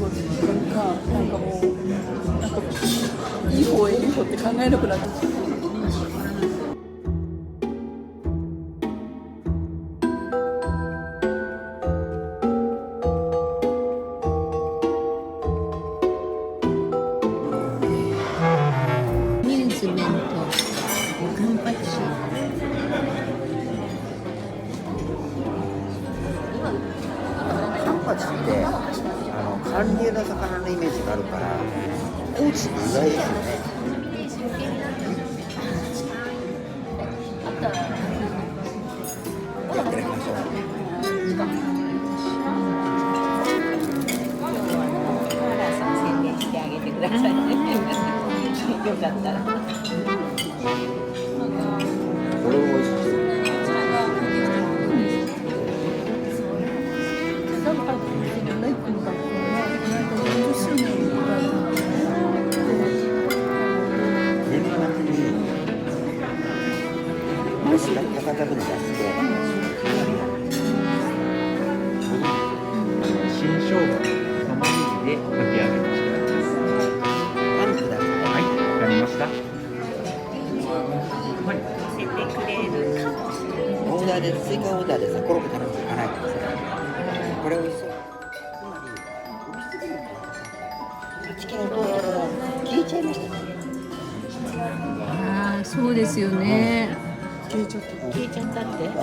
ことか、なんかもうなんかいい方悪い方って考えなくなって。ニューズメントカンパチ。カンパチって韓流の魚のイメージがあるから高知って意外ですよね。じゃあいただきましょう。マーラーさん宣伝してあげてくださいね。よかったら。これも美味しい。年末に私が高田分出して新生姜の玉ねぎで炊き上げました。パンください。はい、わかりました。はい。乗せてくれるかもしれない。オーダーで追加オーダーでさコロッケ頼むとかないからさ、これ美味しそう。つまり8キロの消えちゃいましたね。ああ、そうですよね。消えちゃった。消えちゃったって。だって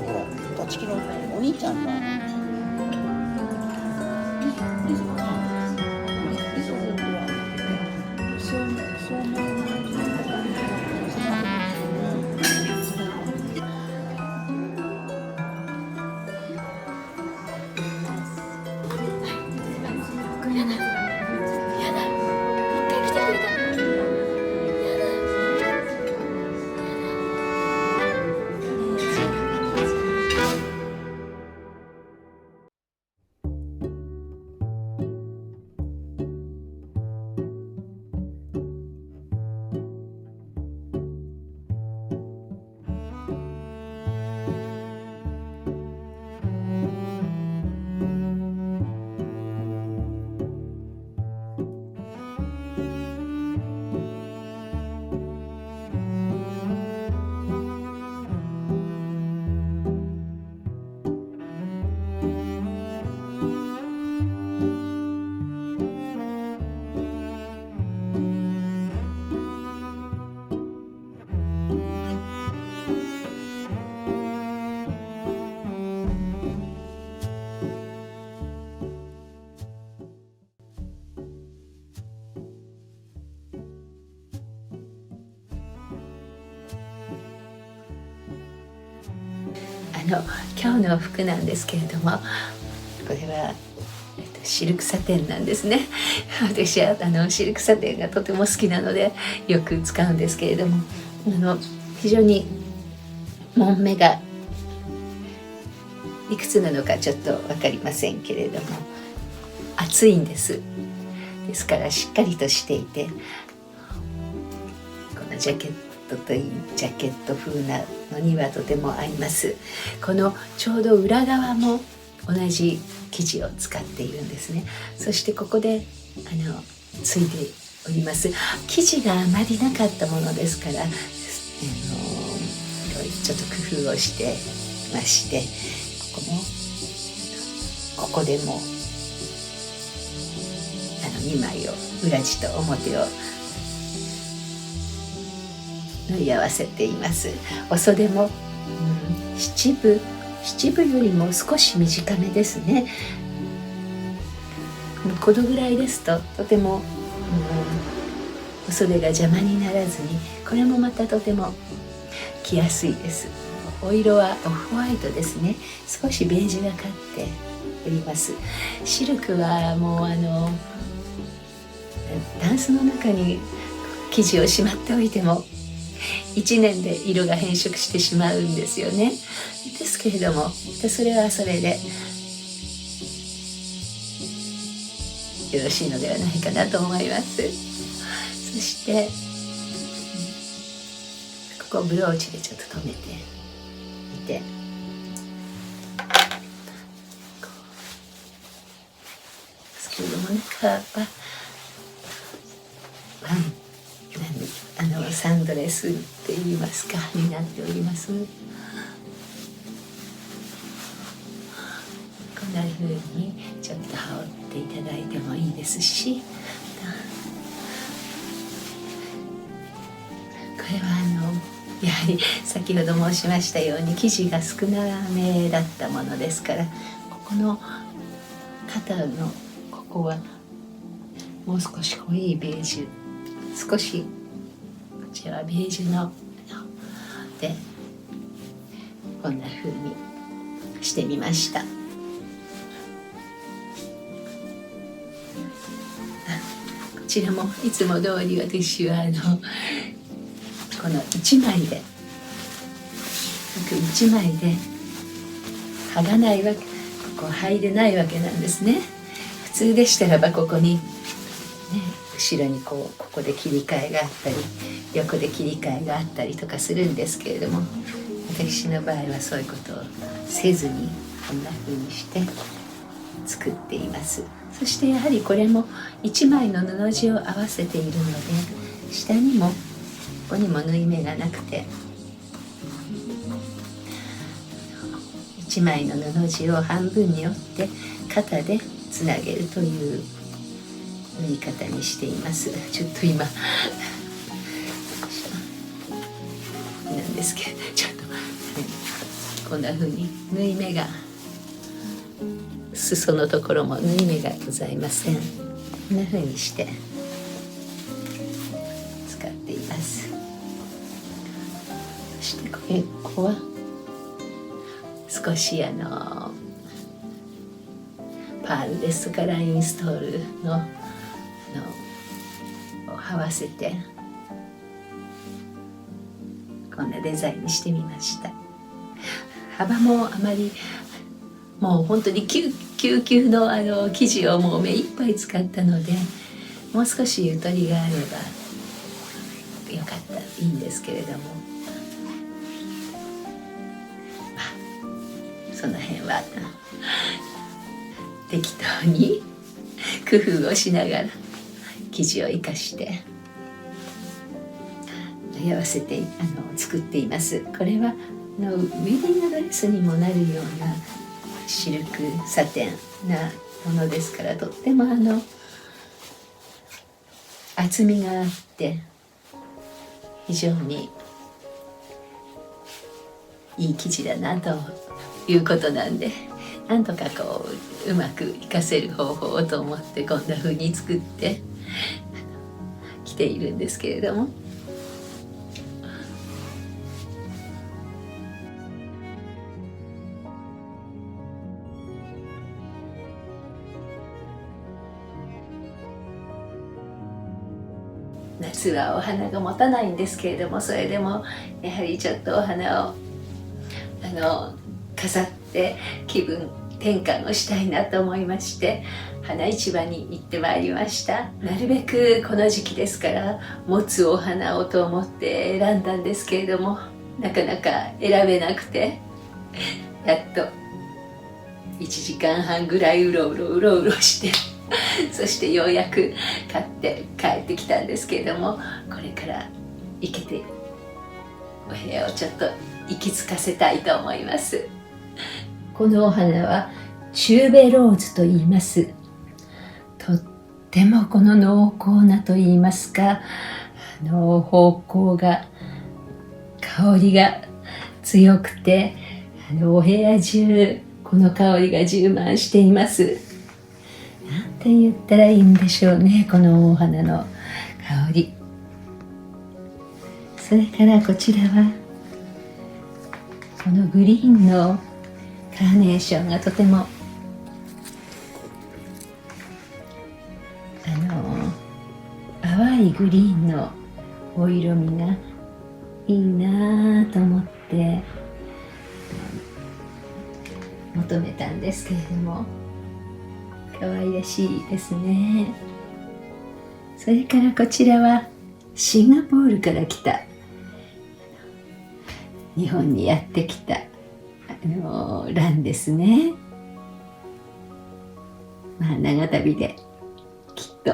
ほら8キロお兄ちゃんが今日の服なんですけれども、これは、シルクサテンなんですね。私はシルクサテンがとても好きなのでよく使うんですけれども、非常に紋目がいくつなのかちょっと分かりませんけれども厚いんです。ですからしっかりとしていて、このジャケットといいジャケット風なのにはとても合います。このちょうど裏側も同じ生地を使っているんですね。そしてここでついております生地があまりなかったものですから、ちょっと工夫をしてまして、ここでも2枚を裏地と表を縫い合わせています。お袖も、七分よりも少し短めですね。このぐらいですととても、お袖が邪魔にならずに、これもまたとても着やすいです。お色はオフホワイトですね。少しベージュがかっております。シルクはもうタンスの中に生地をしまっておいても1年で色が変色してしまうんですよね。ですけれども、それはそれでよろしいのではないかなと思います。そしてここをブローチでちょっと留めてみて、先ほども中はサンドレスって言いますかになっております。こんな風にちょっと羽織っていただいてもいいですし、これはやはり先ほど申しましたように生地が少なめだったものですから、ここの肩のここはもう少し濃いベージュ、少しこちらはベージュのでこんな風にしてみました。こちらもいつも通り私はこの1枚で剥がないわけ、ここ入れないわけなんですね。普通でしたらばここに、後ろにここで切り替えがあったり横で切り替えがあったりとかするんですけれども、私の場合はそういうことをせずにこんな風にして作っています。そしてやはりこれも1枚の布地を合わせているので、下にもここにも縫い目がなくて、1枚の布地を半分に折って肩でつなげるという縫い方にしています。ちょっと今なんですけど、ちょっとこんな風に縫い目が、裾のところも縫い目がございません。こんな風にして使っています。そしてここは少しパールですとかラインストールのを合わせてこんなデザインにしてみました。幅もあまり、もう本当に救急の生地をもう目いっぱい使ったので、もう少しゆとりがあればよかったらいいんですけれども、その辺は適当に工夫をしながら生地を生かして合わせて作っています。これはウェディングドレスにもなるようなシルクサテンなものですから、とっても厚みがあって非常にいい生地だなということなんで、なんとかうまく活かせる方法をと思ってこんな風に作ってきているんですけれども、夏はお花が持たないんですけれども、それでもやはりちょっとお花を飾って気分転換をしたいなと思いまして、花市場に行ってまいりました。なるべくこの時期ですから持つお花をと思って選んだんですけれども、なかなか選べなくて、やっと1時間半ぐらいうろうろしてそしてようやく買って帰ってきたんですけれども、これから行けてお部屋をちょっと息づかせたいと思います。このお花はチューベローズと言います。とってもこの濃厚なと言いますか、芳香が、香りが強くて、お部屋中この香りが充満しています。なんて言ったらいいんでしょうね、このお花の香り。それからこちらはこのグリーンのカーネーションがとても淡いグリーンのお色味がいいなと思って求めたんですけれども、可愛らしいですね。それからこちらはシンガポールから来た、日本にやってきたランですね。長旅でと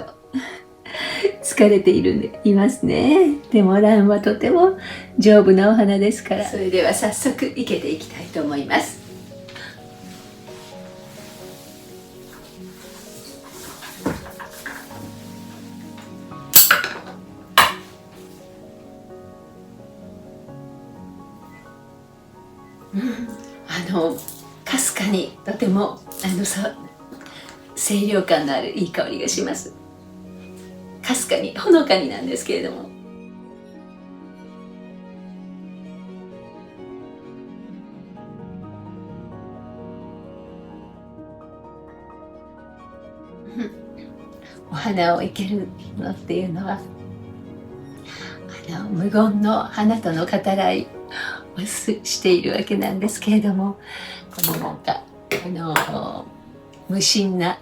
疲れていますね。でもランはとても丈夫なお花ですから、それでは早速生けていきたいと思います。かすかにとても清涼感のあるいい香りがします。かすかにほのかになんですけれども、お花を生けるのっていうのは無言の花との語らいをしているわけなんですけれども、このなんか無心な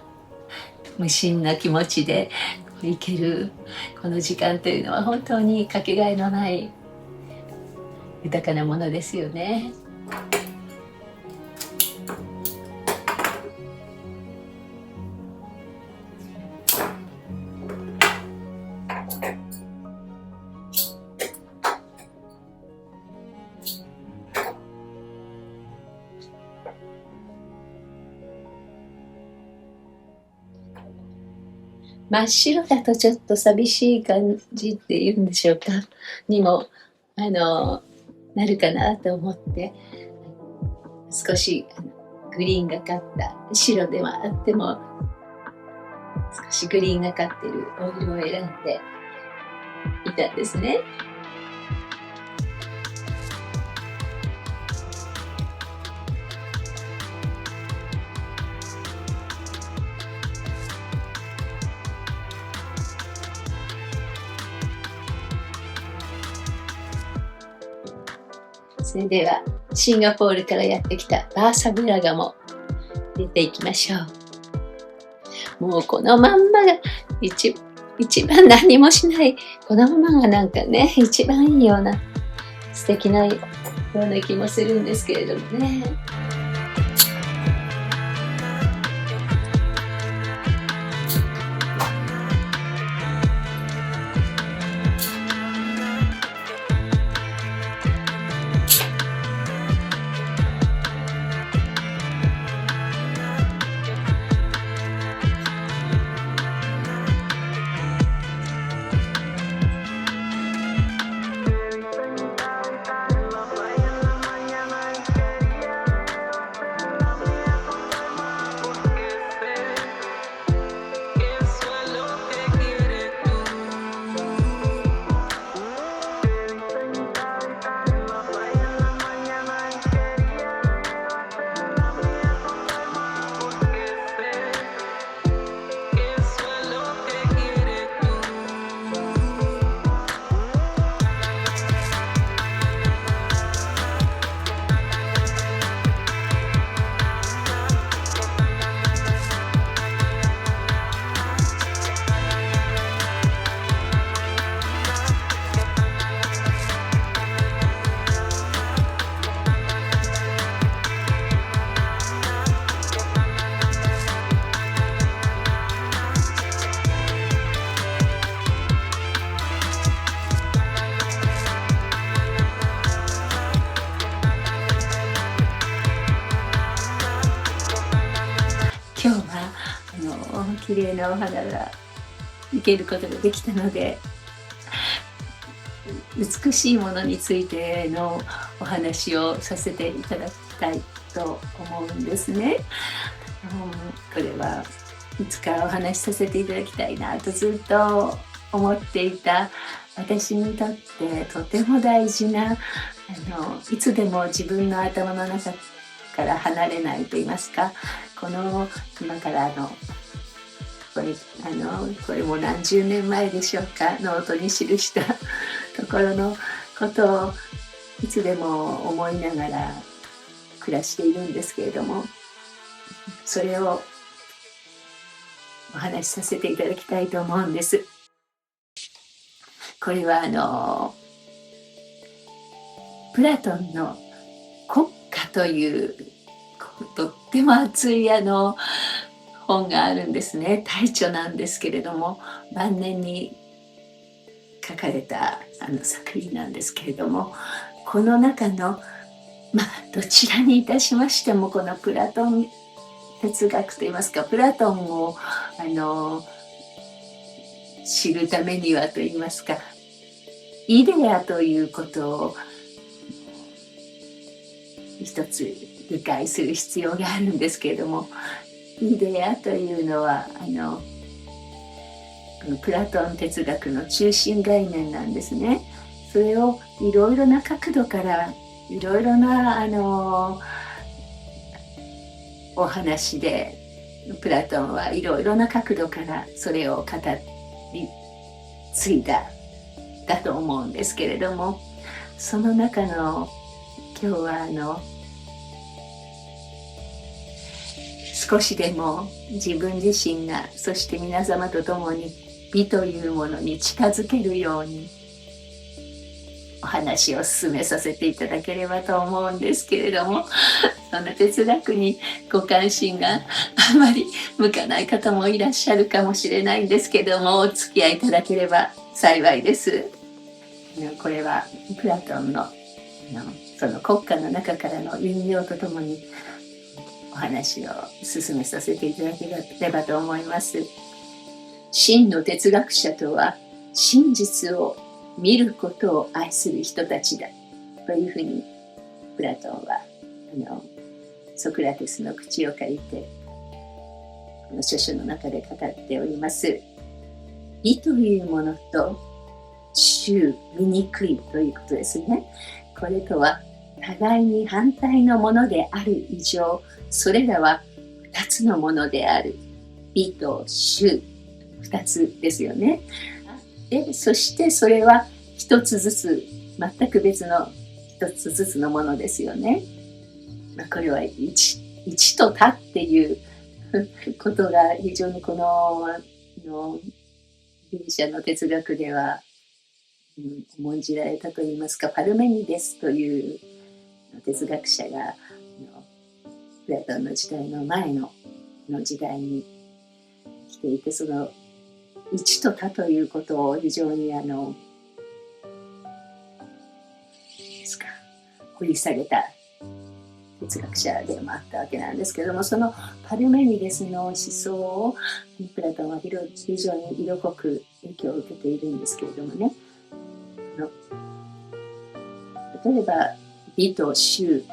気持ちで生けるこの時間というのは本当にかけがえのない豊かなものですよね。真っ白だとちょっと寂しい感じっていうんでしょうかにもなるかなと思って、少しグリーンがかった白ではあっても少しグリーンがかってるお色を選んでいたんですね。それではシンガポールからやってきたバーサブラガも入れていきましょう。もうこのまんまが一番何もしないこのままがなんかね一番いいような素敵なような気もするんですけれどもね。今日は綺麗なお花が生けることができたので、美しいものについてのお話をさせていただきたいと思うんですね。これはいつかお話しさせていただきたいなとずっと思っていた、私にとってとても大事ないつでも自分の頭の中から離れないと言いますか、この今からこれも何十年前でしょうか、ノートに記したところのことをいつでも思いながら暮らしているんですけれども、それをお話しさせていただきたいと思うんです。これはプラトンの国家というとっても熱い本があるんですね。大著なんですけれども、晩年に書かれた作品なんですけれども、この中のどちらにいたしましても、このプラトン哲学といいますか、プラトンを知るためにはといいますか、イデアということを一つ理解する必要があるんですけれども、イデアというのはプラトン哲学の中心概念なんですね。それをいろいろな角度からいろいろなお話でプラトンはいろいろな角度からそれを語り継いだと思うんですけれども、その中の今日は少しでも自分自身が、そして皆様と共に美というものに近づけるようにお話を進めさせていただければと思うんですけれども、その哲学にご関心があまり向かない方もいらっしゃるかもしれないんですけども、お付き合いいただければ幸いです。これはプラトンのその国家の中からの引用とともにお話を進めさせていただければと思います。真の哲学者とは真実を見ることを愛する人たちだというふうにプラトンはソクラテスの口を借りてこの著書の中で語っております。美というものと醜いということですね。これとは互いに反対のものである以上、それらは2つのものである。美と醜、2つですよね。で、そしてそれは1つずつ、全く別の1つずつのものですよね。これは一と多っていうことが非常にこのギリシャの哲学では重んじられたといいますか、パルメニデスという哲学者がプラトンの時代の前の時代に来ていて、その一と多ということを非常に掘り下げた哲学者でもあったわけなんですけれども、そのパルメニデスの思想をプラトンは非常に色濃く影響を受けているんですけれどもね、例えば美と醜、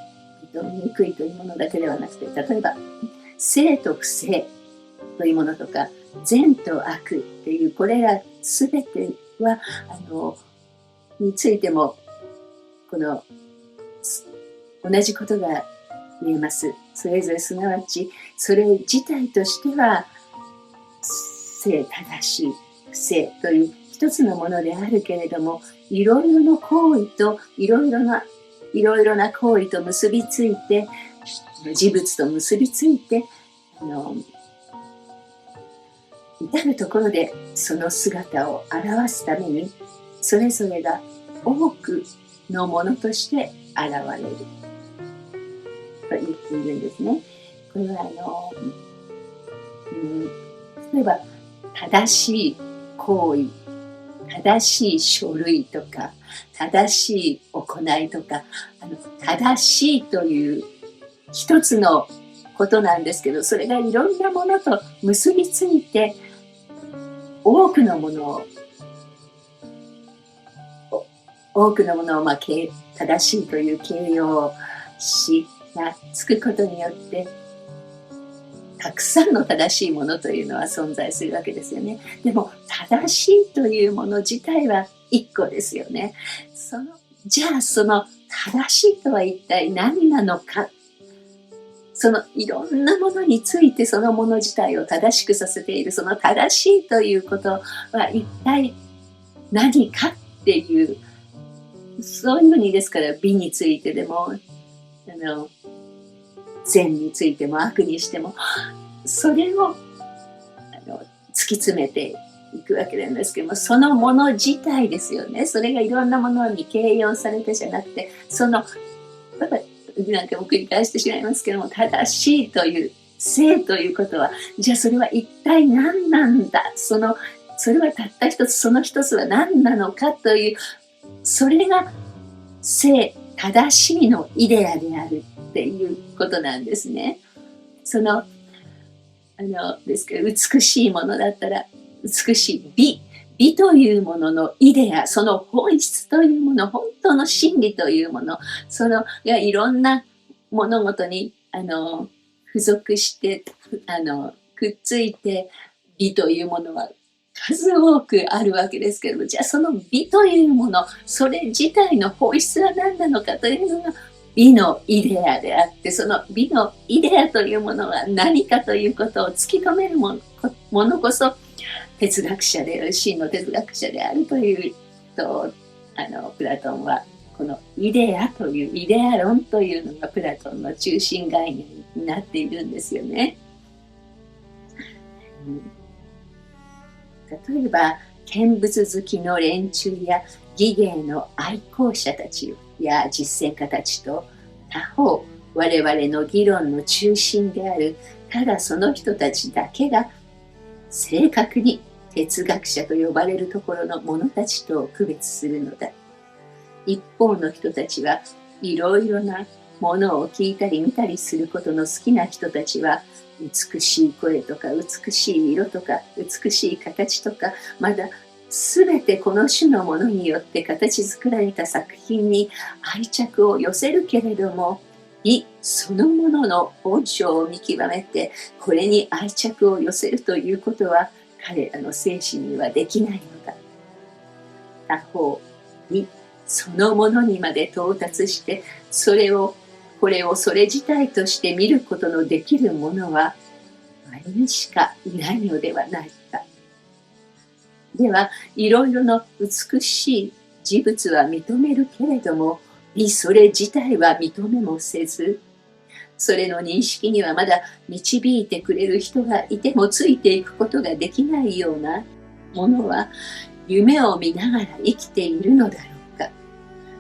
美と醜いというものだけではなくて、例えば正と不正というものとか善と悪という、これら全てはについてもこの同じことが言えます。それぞれすなわちそれ自体としては正しい不正という一つのものであるけれども、いろいろな行為といろいろな行為と結びついて、事物と結びついて至るところでその姿を表すために、それぞれが多くのものとして現れると言っているんですね。これは例えば正しい行為、正しい書類とか正しい行いとか、正しいという一つのことなんですけど、それがいろんなものと結びついて多くのものを正しいという形容詞がつくことによって、たくさんの正しいものというのは存在するわけですよね。でも正しいというもの自体は一個ですよね。じゃあその正しいとは一体何なのか、そのいろんなものについてそのもの自体を正しくさせている、その正しいということは一体何かっていう、そういうふうにですから美についてでも善についても悪にしても、それを突き詰めていくわけなんですけども、そのもの自体ですよね。それがいろんなものに形容されてじゃなくて、なんかも繰り返してしまいますけども、正しいという性ということは、じゃあそれは一体何なんだ、それはたった一つ、その一つは何なのかという、それが性、正しいのイデアであるっていうことなんですね。ですけど、美しいものだったら、美しい美というもののイデア、その本質というもの、本当の真理というもの、がいろんな物事に付属してくっついて、美というものは数多くあるわけですけれども、じゃあその美というもの、それ自体の本質は何なのかというのが美のイデアであって、その美のイデアというものは何かということを突き止めるものこそ哲学者である、真の哲学者であるというと、プラトンはこのイデアというイデア論というのがプラトンの中心概念になっているんですよね。例えば見物好きの連中や技芸の愛好者たちや実践家たちと、他方我々の議論の中心であるただその人たちだけが正確に哲学者と呼ばれるところの者たちと区別するのだ。一方の人たちはいろいろなものを聞いたり見たりすることの好きな人たちは、美しい声とか美しい色とか美しい形とか、まだ全てこの種のものによって形作られた作品に愛着を寄せるけれども、美そのものの本性を見極めてこれに愛着を寄せるということは彼らの精神にはできないのだ。他方、美そのものにまで到達してこれをそれ自体として見ることのできるものはあれにしかいないのではないか。では、いろいろな美しい事物は認めるけれども、美それ自体は認めもせず、それの認識にはまだ導いてくれる人がいてもついていくことができないようなものは、夢を見ながら生きているのだろうか、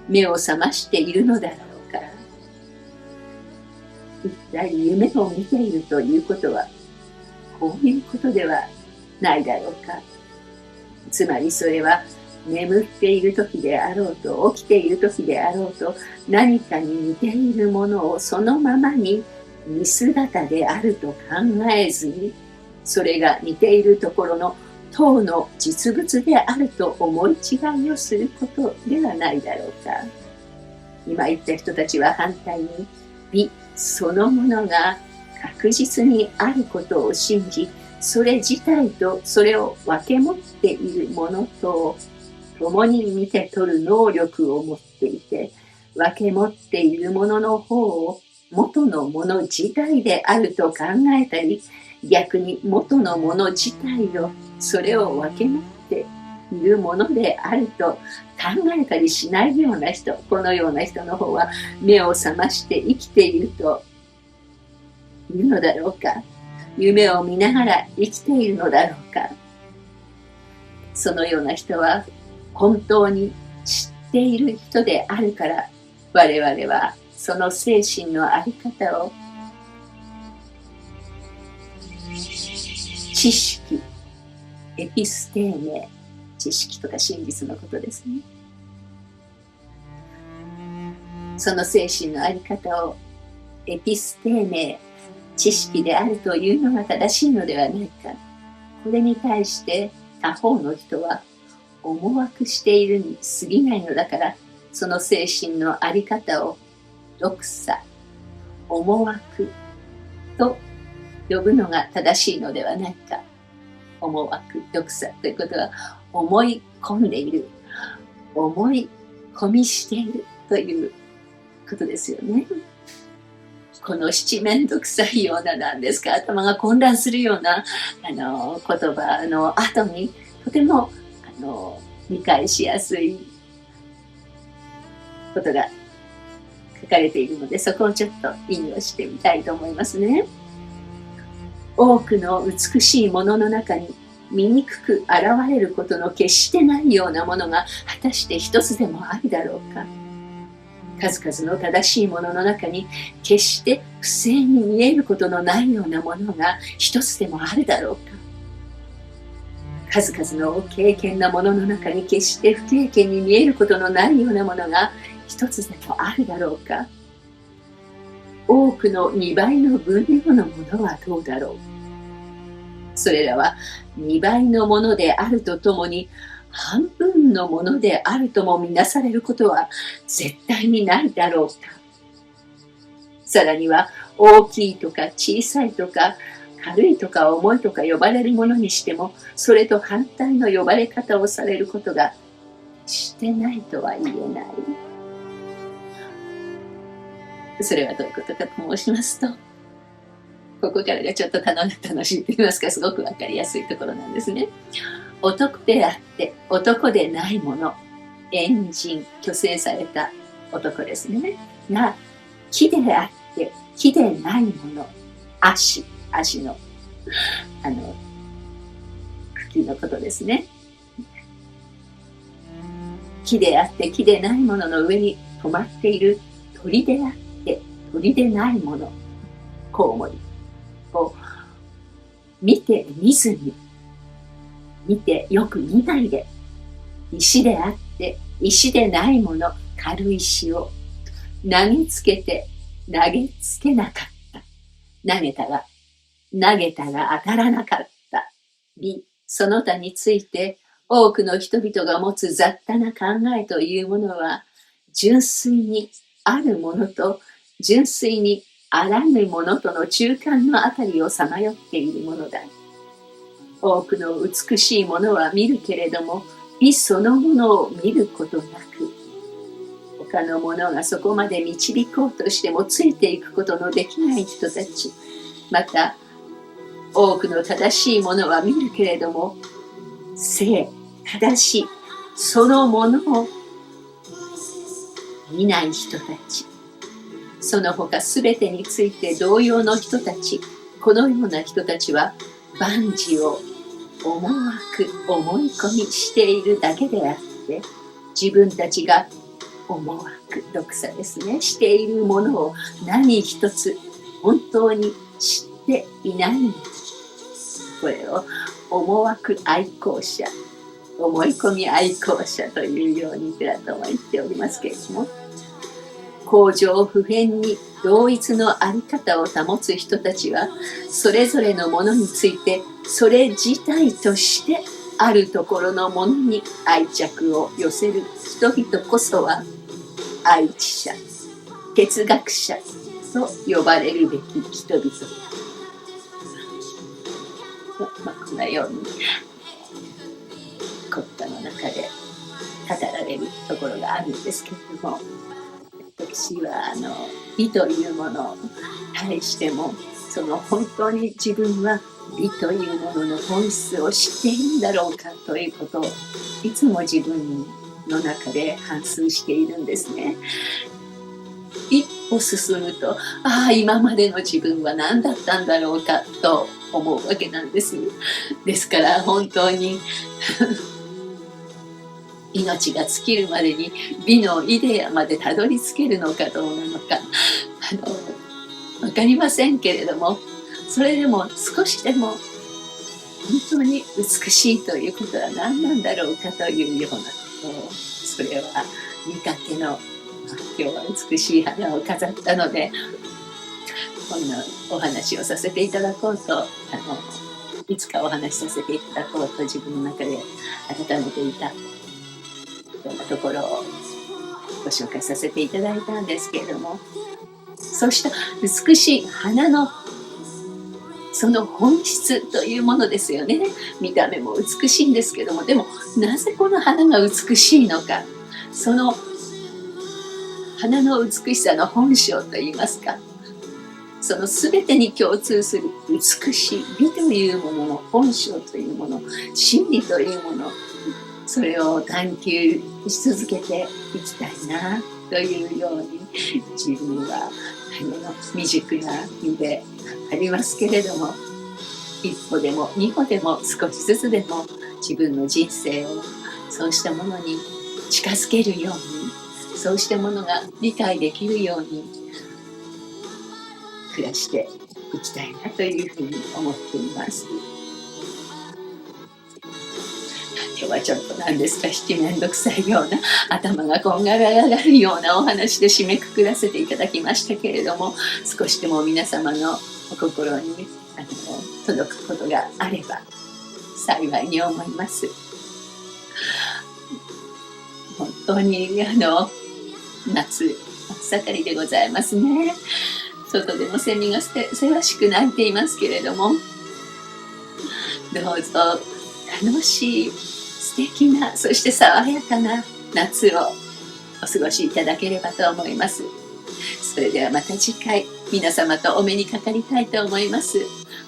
目を覚ましているのだろうか。一体夢を見ているということはこういうことではないだろうか。つまりそれは眠っている時であろうと起きている時であろうと、何かに似ているものをそのままに似姿であると考えずに、それが似ているところの当の実物であると思い違いをすることではないだろうか。今言った人たちは反対に美そのものが確実にあることを信じ、それ自体とそれを分け持っているものと共に見て取る能力を持っていて、分け持っているものの方を元のもの自体であると考えたり、逆に元のもの自体をそれを分け持っているものであると考えたりしないような人、このような人の方は目を覚まして生きているというのだろうか。夢を見ながら生きているのだろうか。そのような人は本当に知っている人であるから、我々はその精神のあり方を知識、エピステーメ、知識とか真実のことですね。その精神のあり方をエピステーメ、知識であるというのが正しいのではないか。これに対して他方の人は思惑しているに過ぎないのだから、その精神のあり方をドクサ、思惑と呼ぶのが正しいのではないか。思惑、ドクサということは思い込んでいる、思い込みしているということですよね。この七面倒くさいような、なんですか、頭が混乱するような言葉の後にとても理解しやすいことが書かれているので、そこをちょっと引用してみたいと思いますね。多くの美しいものの中に醜く現れることの決してないようなものが果たして一つでもあるだろうか。数々の正しいものの中に決して不正に見えることのないようなものが一つでもあるだろうか。数々の敬虔なものの中に決して不敬虔に見えることのないようなものが一つでもあるだろうか。多くの2倍の分量のものはどうだろう。それらは2倍のものであるとともに半分のものであるともみなされることは絶対にないだろうか。さらには大きいとか小さいとか軽いとか重いとか呼ばれるものにしても、それと反対の呼ばれ方をされることがしてないとは言えない。それはどういうことかと申しますと、ここからがちょっと楽しいと言いますか、すごくわかりやすいところなんですね。男であって男でないもの、遠人、虚勢された男ですね。が、木であって木でないもの、足の茎のことですね。木であって木でないものの上に止まっている鳥であって鳥でないもの、コウモリを見て見ずに、見てよく見ないで、石であって石でないもの、軽石を投げつけて投げつけなかった。投げたが当たらなかった。その他について多くの人々が持つ雑多な考えというものは、純粋にあるものと純粋にあらぬものとの中間のあたりをさまよっているものだ。多くの美しいものは見るけれども、美そのものを見ることなく、他のものがそこまで導こうとしてもついていくことのできない人たち、また多くの正しいものは見るけれども、正しいそのものを見ない人たち、その他すべてについて同様の人たち、このような人たちは万事を思い込みしているだけであって、自分たちが独裁ですね、しているものを何一つ本当に知っていない。これを思い込み愛好者というようにプラトンは言っておりますけれども、公序不変に同一のあり方を保つ人たちは、それぞれのものについてそれ自体としてあるところのものに愛着を寄せる人々こそは愛知者、哲学者と呼ばれるべき人々だ。このように国家の中で語られるところがあるんですけれども、私は美というものに対しても、その本当に自分は美というものの本質を知っているんだろうかということをいつも自分の中で反芻しているんですね。一歩進むと、今までの自分は何だったんだろうかと思うわけなんです。ですから本当に命が尽きるまでに美のイデアまでたどり着けるのかどうなのか分かりませんけれども、それでも少しでも本当に美しいということは何なんだろうかというようなことを、それは見かけの今日は美しい花を飾ったのでこんなお話をさせていただこうと、いつかお話しさせていただこうと自分の中で温めていたようなところをご紹介させていただいたんですけれども、そうした美しい花のその本質というものですよね。見た目も美しいんですけども、でもなぜこの花が美しいのか、その花の美しさの本性といいますか、その全てに共通する美しい美というものの本性というもの、真理というもの、それを探求し続けていきたいなというように、自分は未熟な身でありますけれども、一歩でも二歩でも少しずつでも自分の人生をそうしたものに近づけるように、そうしたものが理解できるように暮らしていきたいなというふうに思っています。今日はちょっと何ですか、七面倒くさいような、頭がこんがらがるようなお話で締めくくらせていただきましたけれども、少しでも皆様のお心に届くことがあれば幸いに思います。本当に夏真っ盛りでございますね。外でもセミがせわしく鳴いていますけれども、どうぞ楽しい素敵な、そして爽やかな夏をお過ごしいただければと思います。それではまた次回皆様とお目にかかりたいと思います。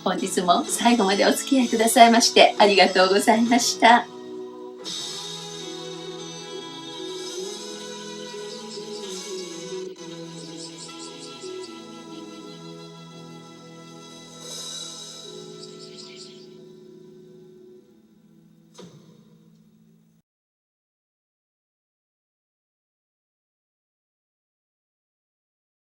本日も最後までお付き合いくださいましてありがとうございました。